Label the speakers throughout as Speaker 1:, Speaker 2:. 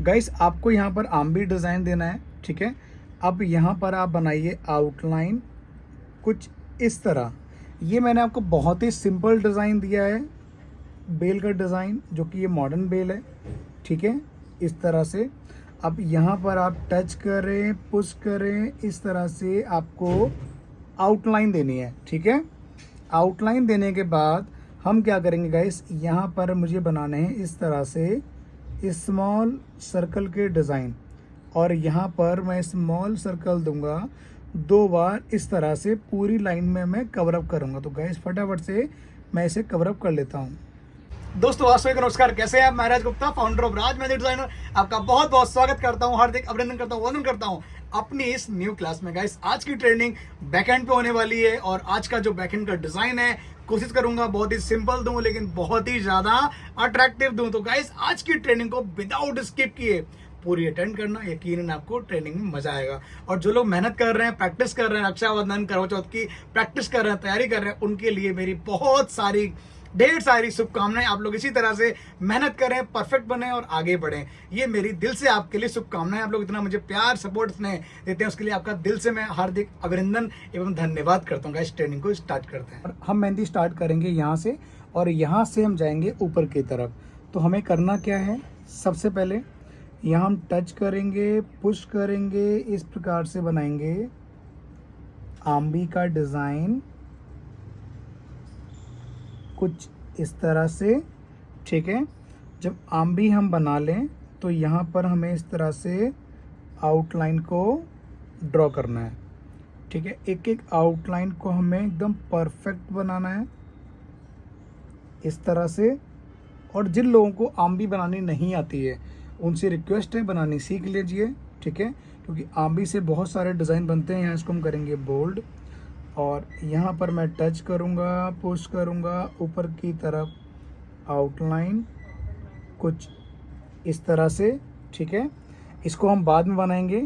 Speaker 1: Guys आपको यहाँ पर आर्म्बी डिज़ाइन देना है, ठीक है। अब यहाँ पर आप बनाइए आउटलाइन कुछ इस तरह। ये मैंने आपको बहुत ही सिंपल डिज़ाइन दिया है, बेल का डिज़ाइन, जो कि ये मॉडर्न बेल है, ठीक है। इस तरह से अब यहाँ पर आप टच करें, पुश करें, इस तरह से आपको आउटलाइन देनी है, ठीक है। आउटलाइन देने के बाद हम क्या करेंगे गाइस, यहाँ पर मुझे बनाने हैं इस तरह से स्मॉल सर्कल के डिज़ाइन, और यहाँ पर मैं स्मॉल सर्कल दूंगा 2 बार। इस तरह से पूरी लाइन में मैं कवर अप करूँगा। तो गाइस फटाफट से मैं इसे कवर अप कर लेता हूँ। दोस्तों आप सभी को नमस्कार, कैसे हैं आप। मैं Raj Gupta, founder of Raj mehndi designer, आपका बहुत बहुत स्वागत करता हूं, हार्दिक अभिनंदन करता हूं, वंदन करता हूं अपनी इस न्यू क्लास में। गाइस आज की ट्रेनिंग बैकएंड पे होने वाली है, और आज का जो बैकएंड का डिजाइन है कोशिश करूंगा बहुत ही सिंपल दूं, लेकिन बहुत ही ज्यादा अट्रैक्टिव दूं। तो गाइस आज की ट्रेनिंग को विदाउट स्किप किए पूरी अटेंड करना, यकीनन आपको ट्रेनिंग में मजा आएगा। और जो लोग मेहनत कर रहे हैं, प्रैक्टिस कर रहे हैं, रक्षाबंधन करवा चौथ की प्रैक्टिस कर रहे हैं, तैयारी कर रहे हैं, उनके लिए मेरी बहुत सारी ढेर सारी शुभकामनाएं। आप लोग इसी तरह से मेहनत करें, परफेक्ट बने और आगे बढ़ें, ये मेरी दिल से आपके लिए शुभकामनाएं। आप लोग इतना मुझे प्यार सपोर्ट स्नेह देते हैं, उसके लिए आपका दिल से मैं हार्दिक अभिनंदन एवं धन्यवाद करता हूँ। इस ट्रेनिंग को स्टार्ट करते हैं। हम मेहंदी स्टार्ट करेंगे यहाँ से, और यहाँ से हम जाएंगे ऊपर की तरफ। तो हमें करना क्या है, सबसे पहले यहाँ हम टच करेंगे, पुश करेंगे, इस प्रकार से बनाएंगे आर्म्बी का डिज़ाइन कुछ इस तरह से, ठीक है। जब आर्म्बी हम बना लें तो यहाँ पर हमें इस तरह से आउटलाइन को ड्रॉ करना है, ठीक है। एक एक आउटलाइन को हमें एकदम परफेक्ट बनाना है इस तरह से। और जिन लोगों को आर्म्बी बनानी नहीं आती है उनसे रिक्वेस्ट है बनानी सीख लीजिए, ठीक है, क्योंकि आर्म्बी से बहुत सारे डिज़ाइन बनते हैं। यहाँ इसको हम करेंगे बोल्ड, और यहाँ पर मैं टच करूँगा, पुश करूँगा ऊपर की तरफ आउटलाइन कुछ इस तरह से, ठीक है। इसको हम बाद में बनाएंगे,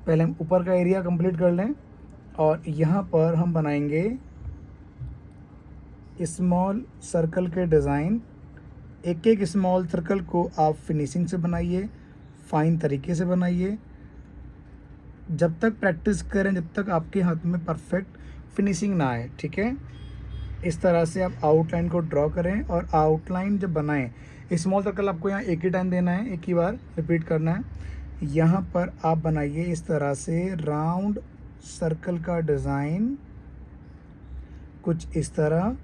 Speaker 1: पहले हम ऊपर का एरिया कंप्लीट कर लें। और यहाँ पर हम बनाएंगे स्मॉल सर्कल के डिज़ाइन। एक एक स्मॉल सर्कल को आप फिनिशिंग से बनाइए, फाइन तरीके से बनाइए। जब तक प्रैक्टिस करें, जब तक आपके हाथ में परफेक्ट फिनिशिंग ना आए, ठीक है। इस तरह से आप आउटलाइन को ड्रॉ करें, और आउटलाइन जब बनाएं, स्मॉल सर्कल आपको यहाँ एक ही टाइम देना है, एक ही बार रिपीट करना है। यहाँ पर आप बनाइए इस तरह से राउंड सर्कल का डिज़ाइन कुछ इस तरह।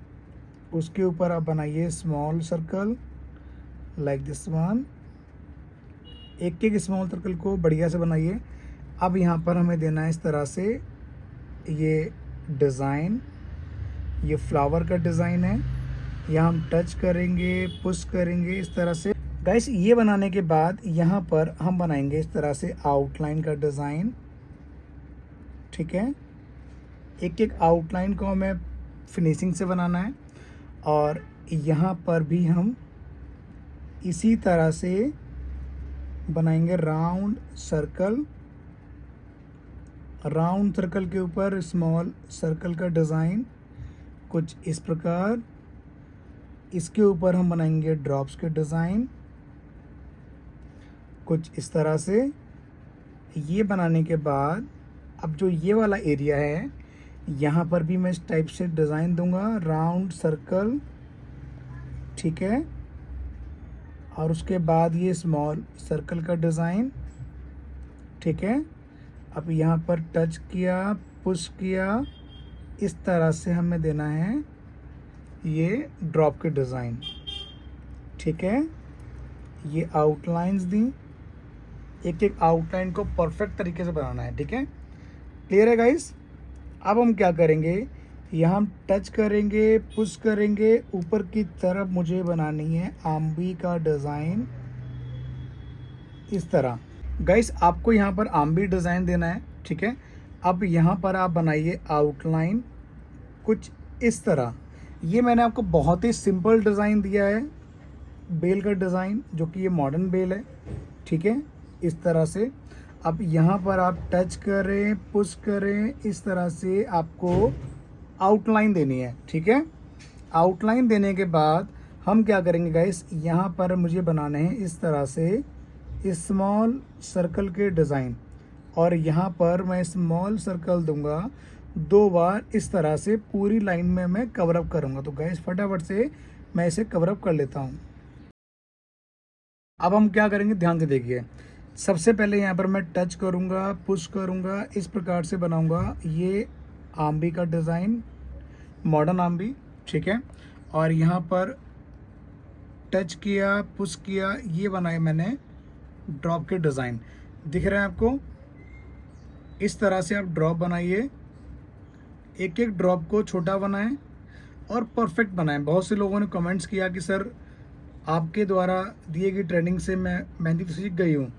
Speaker 1: उसके ऊपर आप बनाइए small circle like this one. एक एक स्मॉल सर्कल को बढ़िया से बनाइए। अब यहाँ पर हमें देना है इस तरह से ये डिज़ाइन, ये फ्लावर का डिज़ाइन है। यहाँ हम टच करेंगे, पुश करेंगे इस तरह से। गाइस ये बनाने के बाद यहाँ पर हम बनाएंगे इस तरह से आउटलाइन का डिज़ाइन, ठीक है। एक एक आउटलाइन को हमें फिनिशिंग से बनाना है, और यहाँ पर भी हम इसी तरह से बनाएंगे राउंड सर्कल। राउंड सर्कल के ऊपर स्मॉल सर्कल का डिज़ाइन कुछ इस प्रकार। इसके ऊपर हम बनाएंगे ड्रॉप्स के डिज़ाइन कुछ इस तरह से। ये बनाने के बाद अब जो ये वाला एरिया है, यहाँ पर भी मैं इस टाइप से डिज़ाइन दूंगा, राउंड सर्कल, ठीक है। और उसके बाद ये स्मॉल सर्कल का डिज़ाइन, ठीक है। अब यहाँ पर टच किया, पुश किया, इस तरह से हमें देना है ये ड्रॉप के डिज़ाइन, ठीक है। ये आउटलाइंस दी, एक एक आउटलाइन को परफेक्ट तरीके से बनाना है, ठीक है। क्लियर है गाइस। अब हम क्या करेंगे, यहाँ हम टच करेंगे, पुश करेंगे, ऊपर की तरफ मुझे बनानी है आर्म्बी का डिज़ाइन इस तरह। गाइस आपको यहाँ पर आर्म्बी डिज़ाइन देना है, ठीक है। अब यहाँ पर आप बनाइए आउटलाइन कुछ इस तरह। ये मैंने आपको बहुत ही सिंपल डिज़ाइन दिया है, बेल का डिज़ाइन, जो कि ये मॉडर्न बेल है, ठीक है। इस तरह से अब यहाँ पर आप टच करें, पुश करें, इस तरह से आपको आउटलाइन देनी है, ठीक है। आउटलाइन देने के बाद हम क्या करेंगे गाइस, यहाँ पर मुझे बनाने हैं इस तरह से स्मॉल सर्कल के डिज़ाइन, और यहाँ पर मैं स्मॉल सर्कल दूंगा 2 बार, इस तरह से पूरी लाइन में मैं कवर अप करूँगा। तो गाइस फटाफट से मैं इसे कवर अप कर लेता हूँ। अब हम क्या करेंगे, ध्यान से देखिए। सबसे पहले यहाँ पर मैं टच करूँगा, पुश करूँगा, इस प्रकार से बनाऊँगा ये आम्बी का डिज़ाइन, मॉडर्न आम्बी, ठीक है। और यहाँ पर टच किया, पुश किया, ये बनाए मैंने ड्रॉप के डिज़ाइन। दिख रहा है आपको? इस तरह से आप ड्रॉप बनाइए, एक एक ड्रॉप को छोटा बनाएं और परफेक्ट बनाएं। बहुत से लोगों ने कमेंट्स किया कि सर आपके द्वारा दिए गई ट्रेनिंग से मैं मेहंदी तो सीख गई हूँ,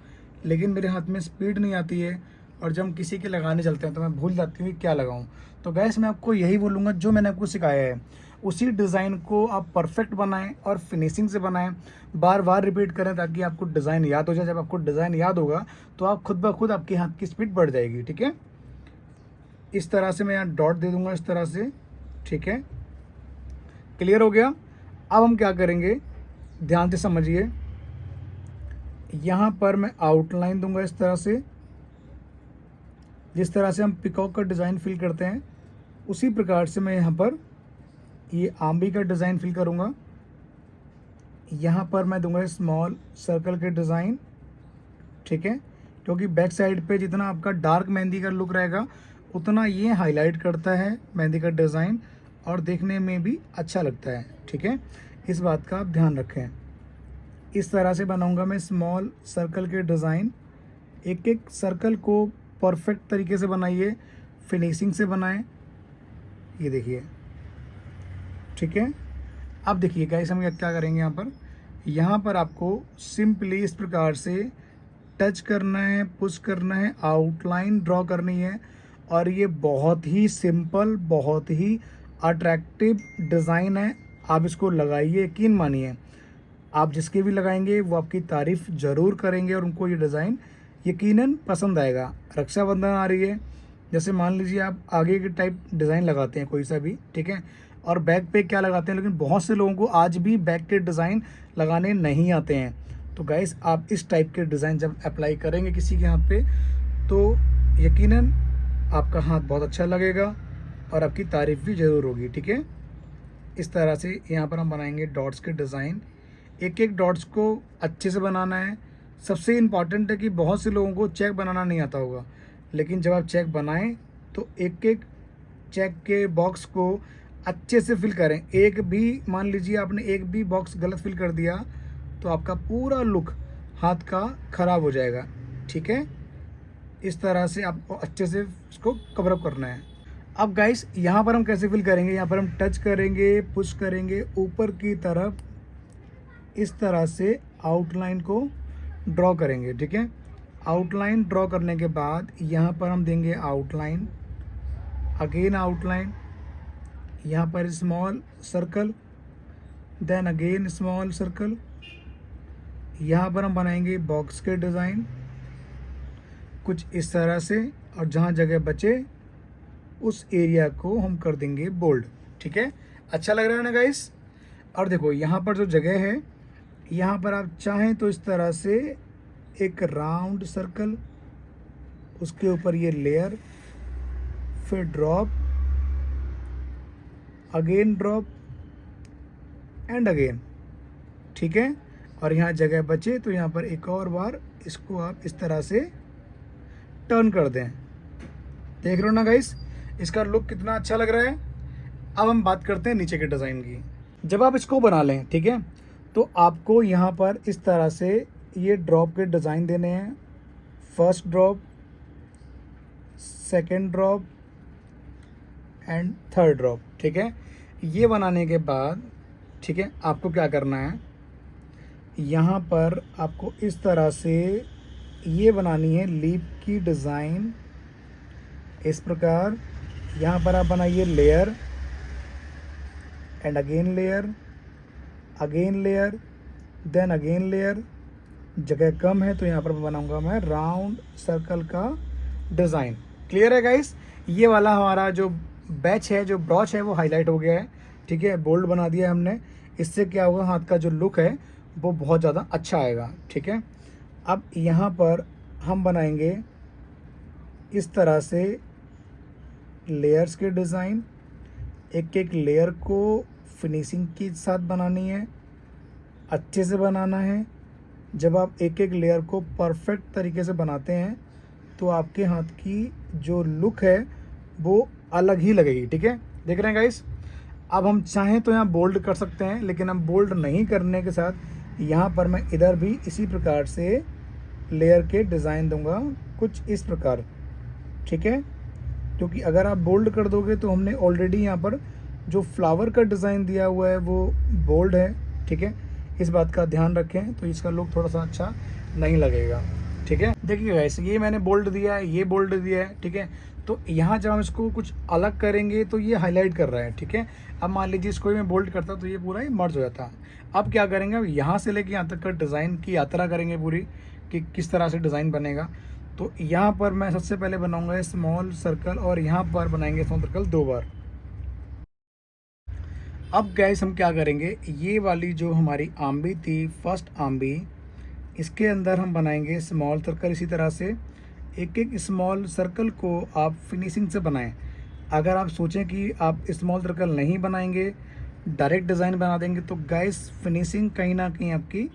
Speaker 1: लेकिन मेरे हाथ में स्पीड नहीं आती है, और जब हम किसी के लगाने चलते हैं तो मैं भूल जाती हूँ कि क्या लगाऊँ। तो गैस मैं आपको यही बोलूँगा, जो मैंने आपको सिखाया है उसी डिज़ाइन को आप परफेक्ट बनाएं और फिनिशिंग से बनाएं, बार बार रिपीट करें ताकि आपको डिज़ाइन याद हो जाए। जब आपको डिज़ाइन याद होगा तो आप खुद ब खुद आपके हाथ की स्पीड बढ़ जाएगी, ठीक है। इस तरह से मैं यहाँ डॉट दे दूंगा, इस तरह से, ठीक है। क्लियर हो गया? अब हम क्या करेंगे, ध्यान से समझिए। यहाँ पर मैं आउटलाइन दूंगा इस तरह से, जिस तरह से हम पिकॉक का डिज़ाइन फिल करते हैं उसी प्रकार से मैं यहाँ पर ये आम्बी का डिज़ाइन फिल करूँगा। यहाँ पर मैं दूंगा स्मॉल सर्कल के डिज़ाइन, ठीक है, क्योंकि बैक साइड पे जितना आपका डार्क मेहंदी का लुक रहेगा उतना ये हाईलाइट करता है मेहंदी का डिज़ाइन, और देखने में भी अच्छा लगता है, ठीक है। इस बात का आप ध्यान रखें। इस तरह से बनाऊंगा मैं स्मॉल सर्कल के डिज़ाइन। एक एक सर्कल को परफेक्ट तरीके से बनाइए, फिनिशिंग से बनाएं। ये देखिए, ठीक है। अब देखिए गाइस हम क्या करेंगे, यहाँ पर आपको सिंपली इस प्रकार से टच करना है, पुश करना है, आउटलाइन ड्रॉ करनी है, और ये बहुत ही सिंपल, बहुत ही अट्रैक्टिव डिज़ाइन है। आप इसको लगाइए, यकीन मानिए आप जिसके भी लगाएंगे वो आपकी तारीफ़ ज़रूर करेंगे और उनको ये डिज़ाइन यकीनन पसंद आएगा। रक्षाबंधन आ रही है, जैसे मान लीजिए आप आगे के टाइप डिज़ाइन लगाते हैं कोई सा भी, ठीक है, और बैक पे क्या लगाते हैं, लेकिन बहुत से लोगों को आज भी बैक के डिज़ाइन लगाने नहीं आते हैं। तो गाइस आप इस टाइप के डिज़ाइन जब अप्लाई करेंगे किसी के हाथ पे तो यकीनन आपका हाथ बहुत अच्छा लगेगा और आपकी तारीफ़ भी ज़रूर होगी, ठीक है। इस तरह से यहाँ पर हम बनाएंगे डॉट्स के डिज़ाइन। एक एक डॉट्स को अच्छे से बनाना है। सबसे इम्पॉर्टेंट है कि बहुत से लोगों को चेक बनाना नहीं आता होगा, लेकिन जब आप चेक बनाएं तो एक एक चेक के बॉक्स को अच्छे से फिल करें। एक भी मान लीजिए आपने एक भी बॉक्स गलत फिल कर दिया तो आपका पूरा लुक हाथ का ख़राब हो जाएगा, ठीक है। इस तरह से आपको अच्छे से इसको कवर अप करना है। अब गाइस यहाँ पर हम कैसे फिल करेंगे, यहाँ पर हम टच करेंगे, पुश करेंगे ऊपर की तरफ, इस तरह से आउटलाइन को ड्रॉ करेंगे, ठीक है। आउटलाइन ड्रॉ करने के बाद यहाँ पर हम देंगे आउटलाइन, अगेन आउटलाइन, यहाँ पर small circle, then again small circle. यहाँ पर हम बनाएंगे बॉक्स के डिज़ाइन कुछ इस तरह से, और जहाँ जगह बचे उस एरिया को हम कर देंगे बोल्ड, ठीक है। अच्छा लग रहा है ना गाइस। और देखो यहाँ पर जो जगह है, यहाँ पर आप चाहें तो इस तरह से एक राउंड सर्कल, उसके ऊपर ये लेयर, फिर drop, again drop and again, ठीक है। और यहाँ जगह बचे तो यहाँ पर एक और बार इसको आप इस तरह से टर्न कर दें। देख रहे हो ना गाइस, इसका लुक कितना अच्छा लग रहा है। अब हम बात करते हैं नीचे के डिज़ाइन की। जब आप इसको बना लें, ठीक है, तो आपको यहाँ पर इस तरह से ये ड्रॉप के डिज़ाइन देने हैं। First drop, second drop and third drop, ठीक है। ये बनाने के बाद, ठीक है, आपको क्या करना है, यहाँ पर आपको इस तरह से ये बनानी है लीफ की डिज़ाइन। इस प्रकार यहाँ पर आप बनाइए layer and again layer, again layer, then again layer. जगह कम है तो यहाँ पर बनाऊंगा मैं राउंड सर्कल का डिज़ाइन। क्लियर है गाइस। ये वाला हमारा जो बैच है, जो ब्रॉच है, वो हाईलाइट हो गया है, ठीक है, बोल्ड बना दिया है हमने। इससे क्या होगा, हाथ का जो लुक है वो बहुत ज़्यादा अच्छा आएगा, ठीक है। अब यहाँ पर हम बनाएंगे इस तरह से लेयर्स के डिज़ाइन। एक एक लेयर को फिनिशिंग के साथ बनानी है, अच्छे से बनाना है। जब आप एक एक लेयर को परफेक्ट तरीके से बनाते हैं तो आपके हाथ की जो लुक है वो अलग ही लगेगी। ठीक है, देख रहे हैं गाइस। अब हम चाहें तो यहाँ बोल्ड कर सकते हैं, लेकिन हम बोल्ड नहीं करने के साथ यहाँ पर मैं इधर भी इसी प्रकार से लेयर के डिज़ाइन दूंगा, कुछ इस प्रकार। ठीक है, क्योंकि अगर आप बोल्ड कर दोगे तो हमने ऑलरेडी यहाँ पर जो फ्लावर का डिज़ाइन दिया हुआ है वो बोल्ड है। ठीक है, इस बात का ध्यान रखें, तो इसका लुक थोड़ा सा अच्छा नहीं लगेगा। ठीक है, देखिए गाइस, ये मैंने बोल्ड दिया है, ये बोल्ड दिया है। ठीक है, तो यहाँ जब हम इसको कुछ अलग करेंगे तो ये हाईलाइट कर रहा है। ठीक है, अब मान लीजिए इसको मैं बोल्ड करता तो ये पूरा ही मर्ज हो जाता। अब क्या करेंगे, अब यहाँ से लेके यहाँ तक का डिज़ाइन की यात्रा करेंगे पूरी, कि किस तरह से डिज़ाइन बनेगा। तो यहाँ पर मैं सबसे पहले बनाऊंगा स्मॉल सर्कल, और यहाँ पर बनाएंगे स्मॉल सर्कल 2 बार। अब गैस हम क्या करेंगे, ये वाली जो हमारी आम्बी थी, फर्स्ट आम्बी, इसके अंदर हम बनाएंगे स्मॉल सर्कल। इसी तरह से एक एक स्मॉल सर्कल को आप फिनिशिंग से बनाएं। अगर आप सोचें कि आप स्मॉल सर्कल नहीं बनाएंगे, डायरेक्ट डिज़ाइन बना देंगे, तो गैस फिनिशिंग कहीं ना कहीं आपकी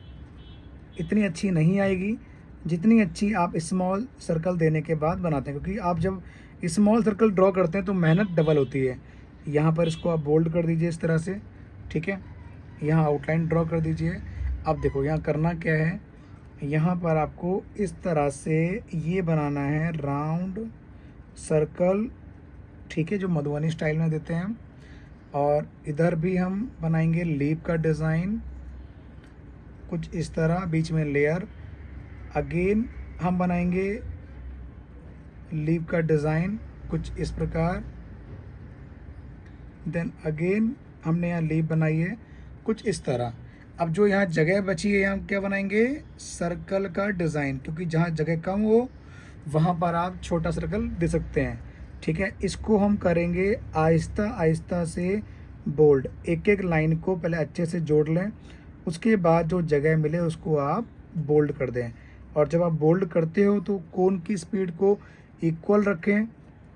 Speaker 1: इतनी अच्छी नहीं आएगी जितनी अच्छी आप स्मॉल सर्कल देने के बाद बनाते हैं। क्योंकि आप जब स्मॉल सर्कल ड्रॉ करते हैं तो मेहनत डबल होती है। यहाँ पर इसको आप बोल्ड कर दीजिए इस तरह से। ठीक है, यहाँ आउटलाइन ड्रॉ कर दीजिए। अब देखो यहाँ करना क्या है, यहाँ पर आपको इस तरह से ये बनाना है राउंड सर्कल। ठीक है, जो मधुबनी स्टाइल में देते हैं। और इधर भी हम बनाएंगे लीफ का डिज़ाइन, कुछ इस तरह, बीच में लेयर। अगेन हम बनाएंगे लीफ का डिज़ाइन कुछ इस प्रकार। देन अगेन हमने यहाँ लीफ बनाई है कुछ इस तरह। अब जो यहाँ जगह बची है, यहाँ क्या बनाएंगे, सर्कल का डिज़ाइन, क्योंकि जहाँ जगह कम हो वहाँ पर आप छोटा सर्कल दे सकते हैं। ठीक है, इसको हम करेंगे आहिस्ता आहिस्ता से बोल्ड। एक एक लाइन को पहले अच्छे से जोड़ लें, उसके बाद जो जगह मिले उसको आप बोल्ड कर दें। और जब आप बोल्ड करते हो तो कोन की स्पीड को इक्वल रखें,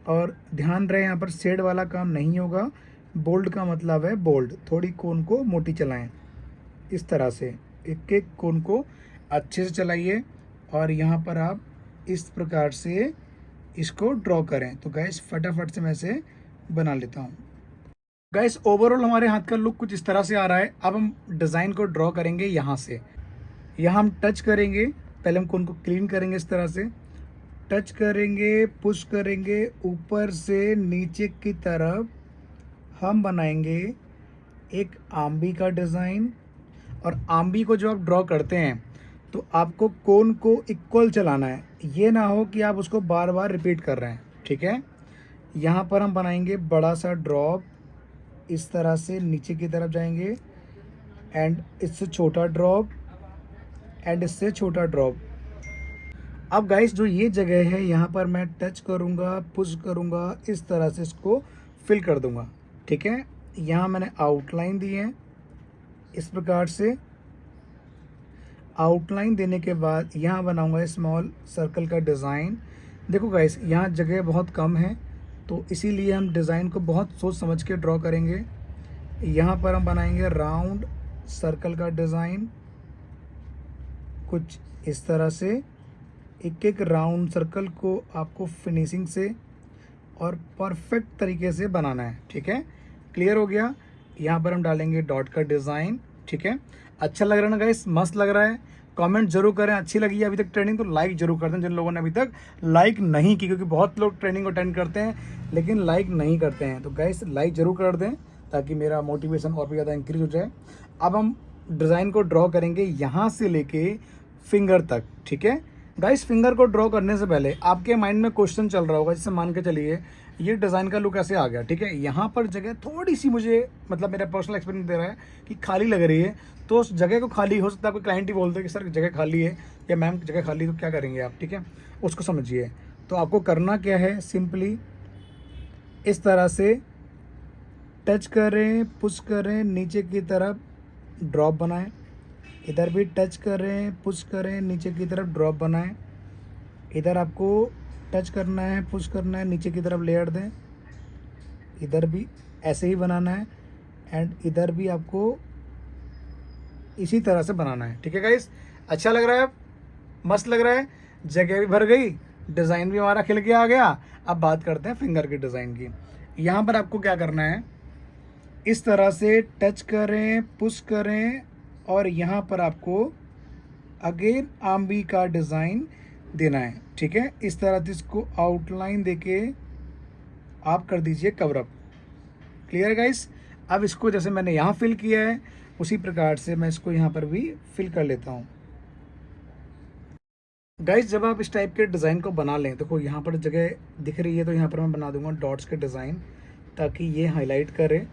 Speaker 1: और ध्यान रहे यहाँ पर शेड वाला काम नहीं होगा। बोल्ड का मतलब है बोल्ड, थोड़ी कोन को मोटी चलाएं इस तरह से। एक एक कोन को अच्छे से चलाइए, और यहाँ पर आप इस प्रकार से इसको ड्रॉ करें। तो गैस फटाफट से मैं इसे बना लेता हूँ। गैस ओवरऑल हमारे हाथ का लुक कुछ इस तरह से आ रहा है। अब हम डिज़ाइन को ड्रॉ करेंगे यहाँ से। यहाँ हम टच करेंगे, पहले हम कोन को क्लीन करेंगे इस तरह से, टच करेंगे, पुश करेंगे, ऊपर से नीचे की तरफ हम बनाएंगे एक आम्बी का डिज़ाइन। और आम्बी को जो आप ड्रॉ करते हैं तो आपको कोन को इक्वल चलाना है, ये ना हो कि आप उसको बार बार रिपीट कर रहे हैं। ठीक है, यहाँ पर हम बनाएंगे बड़ा सा ड्रॉप, इस तरह से नीचे की तरफ जाएंगे, एंड इससे छोटा ड्रॉप, एंड इससे छोटा ड्रॉप। अब गाइस जो ये जगह है यहाँ पर मैं टच करूँगा, पुश करूँगा, इस तरह से इसको फिल कर दूँगा। ठीक है, यहाँ मैंने आउटलाइन दी है इस प्रकार से। आउटलाइन देने के बाद यहाँ बनाऊँगा स्मॉल सर्कल का डिज़ाइन। देखो गाइस, यहाँ जगह बहुत कम है तो इसीलिए हम डिज़ाइन को बहुत सोच समझ के ड्रॉ करेंगे। यहाँ पर हम बनाएंगे राउंड सर्कल का डिज़ाइन कुछ इस तरह से। एक एक राउंड सर्कल को आपको फिनिशिंग से और परफेक्ट तरीके से बनाना है। ठीक है, क्लियर हो गया। यहाँ पर हम डालेंगे डॉट का डिज़ाइन। ठीक है, अच्छा लग रहा है ना गाइस, मस्त लग रहा है। कमेंट जरूर करें, अच्छी लगी है अभी तक ट्रेनिंग तो लाइक जरूर कर दें जिन लोगों ने अभी तक लाइक नहीं की, क्योंकि बहुत लोग ट्रेनिंग अटेंड करते हैं लेकिन लाइक नहीं करते हैं। तो गाइस लाइक जरूर कर दें ताकि मेरा मोटिवेशन और भी ज़्यादा इंक्रीज हो जाए। अब हम डिज़ाइन को ड्रॉ करेंगे यहाँ से लेके फिंगर तक। ठीक है गाइस, फिंगर को ड्रॉ करने से पहले आपके माइंड में क्वेश्चन चल रहा होगा, जैसे मान के चलिए ये डिज़ाइन का लुक ऐसे आ गया। ठीक है, यहाँ पर जगह थोड़ी सी मुझे मतलब मेरा पर्सनल एक्सपीरियंस दे रहा है कि खाली लग रही है, तो उस जगह को खाली हो सकता है कोई क्लाइंट ही बोलते हैं कि सर जगह खाली है या मैम जगह खाली, तो क्या करेंगे आप। ठीक है, उसको समझिए। तो आपको करना क्या है, सिंपली इस तरह से टच करें, पुश करें, नीचे की तरफ ड्रॉप बनाएं, इधर भी टच करें, पुश करें, नीचे की तरफ ड्रॉप बनाएं। इधर आपको टच करना है, पुश करना है, नीचे की तरफ लेयर दें। इधर भी ऐसे ही बनाना है एंड इधर भी आपको इसी तरह से बनाना है। ठीक है गाइस, अच्छा लग रहा है, मस्त लग रहा है, जगह भी भर गई, डिज़ाइन भी हमारा खिल के आ गया। अब बात करते हैं फिंगर के डिज़ाइन की। यहाँ पर आपको क्या करना है, इस तरह से टच करें, पुश करें और यहाँ पर आपको अगेन आर्म का डिज़ाइन देना है। ठीक है, इस तरह से इसको आउटलाइन देके आप कर दीजिए कवर अप। Clear guys. अब इसको जैसे मैंने यहाँ फिल किया है उसी प्रकार से मैं इसको यहाँ पर भी फिल कर लेता हूँ। गाइस जब आप इस टाइप के डिज़ाइन को बना लें, देखो यहाँ पर जगह दिख रही है तो यहाँ पर मैं बना दूंगा डॉट्स के डिज़ाइन, ताकि ये हाईलाइट करे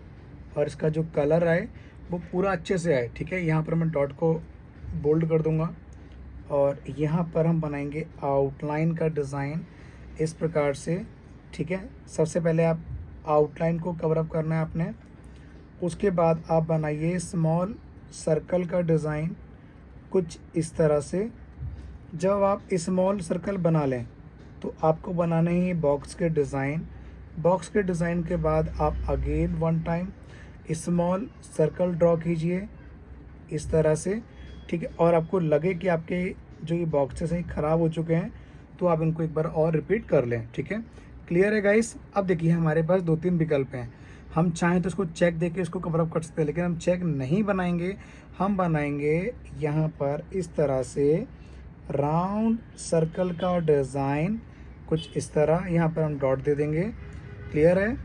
Speaker 1: और इसका जो कलर आए वो पूरा अच्छे से आए। ठीक है, यहाँ पर मैं डॉट को बोल्ड कर दूंगा और यहाँ पर हम बनाएंगे आउटलाइन का डिज़ाइन इस प्रकार से। ठीक है, सबसे पहले आप आउटलाइन को कवर अप करना है आपने, उसके बाद आप बनाइए स्मॉल सर्कल का डिज़ाइन कुछ इस तरह से। जब आप स्मॉल सर्कल बना लें तो आपको बनाने ही बॉक्स के डिज़ाइन। बॉक्स के डिज़ाइन के बाद आप again one time small circle draw कीजिए इस तरह से। ठीक है, और आपको लगे कि आपके जो ये बॉक्सेस हैं ख़राब हो चुके हैं तो आप इनको एक बार और रिपीट कर लें। ठीक है, क्लियर है गाइस। अब देखिए हमारे पास 2-3 विकल्प हैं, हम चाहें तो इसको चेक देके इसको कवर अप कर सकते हैं, लेकिन हम चेक नहीं बनाएंगे, हम बनाएंगे यहाँ पर इस तरह से राउंड सर्कल का डिज़ाइन कुछ इस तरह। यहाँ पर हम डॉट दे देंगे। क्लियर है,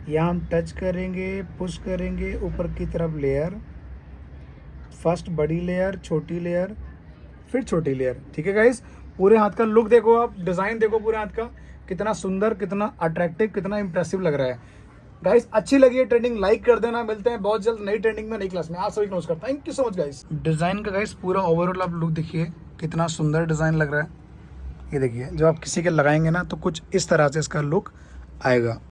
Speaker 1: यहाँ हम टच करेंगे, पुश करेंगे, ऊपर की तरफ लेयर, फर्स्ट बड़ी लेयर, छोटी लेयर, फिर छोटी लेयर। ठीक है गाइस, पूरे हाथ का लुक देखो, आप डिज़ाइन देखो पूरे हाथ का, कितना सुंदर, कितना अट्रैक्टिव, कितना इंप्रेसिव लग रहा है। गाइस अच्छी लगी है ट्रेंडिंग, लाइक कर देना। मिलते हैं बहुत जल्द नई ट्रेंडिंग में, नई क्लास में। आप सभी को नमस्कार, thank you so much guys. Design का गाइस पूरा ओवरऑल आप लुक देखिए, कितना सुंदर डिज़ाइन लग रहा है। ये देखिए जब आप किसी के लगाएंगे ना तो कुछ इस तरह से इसका लुक आएगा।